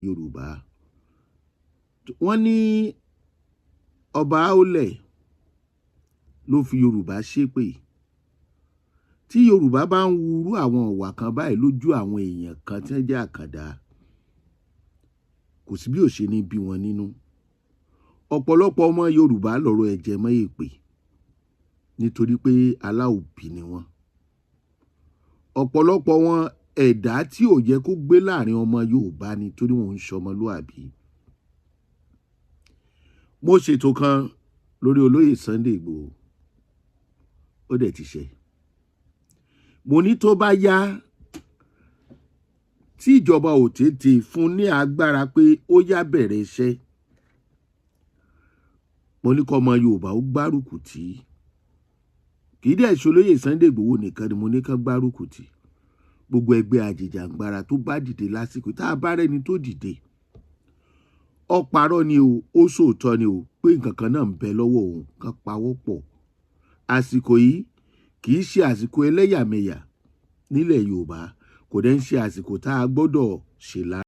Yorùbá. Wọ́n ní ọba Aolẹ̀ ló fi Yorùbá ṣépè. Tí Yorùbá bá ń wúrú àwọn ọ̀wà kan báyìí lójú àwọn èèyàn kan tí wọ́n jẹ́ àkàndá, kò sí bí ó ṣe ní bí wọn nínú. Ọ̀pọ̀lọpọ̀ ọmọ Yorùbá lọ̀rọ̀ ẹ̀jẹ̀ mọ́ èpè nítorí pé aláòbí ni wọ́n. Ọ̀pọ̀lọpọ̀ wọn ẹ̀dá tí ò yẹ kó gbé láàrin ọmọ Yorùbá nítorí wọn ń ṣọmọlúàbí. Mo ṣètò kan lórí olóyè Sunday Igboho, ó dẹ̀ ti ṣe. Mo ní tó bá yá tí ìjọba ò tètè fún ní agbára pé ó yá bẹ̀rẹ̀ iṣẹ́, mo ní kọ́ ọmọ Yorùbá ó gbárùkù tì. Kì í dẹ̀ ṣe olóyè Sunday Igboho nìkan ni mo ní kán gbárùkù tì. Gbogbo ẹgbẹ́ ajìjàǹgbara tó bá dìde lásìkò tá a bá rẹ́ni tó dìde, ọ̀parọ́ ni o, ó sòótọ́ ni o pé nǹkan kan náà ń bẹ lọ́wọ́ òun, kan pawọ́ pọ̀. Àsìkò yìí kì í ṣe àsìkò ẹlẹ́yàmẹ̀yà nílẹ̀ Yorùbá, kò dẹ̀ ń ṣe àsìkò tá a gbọ́dọ̀ ṣe lára.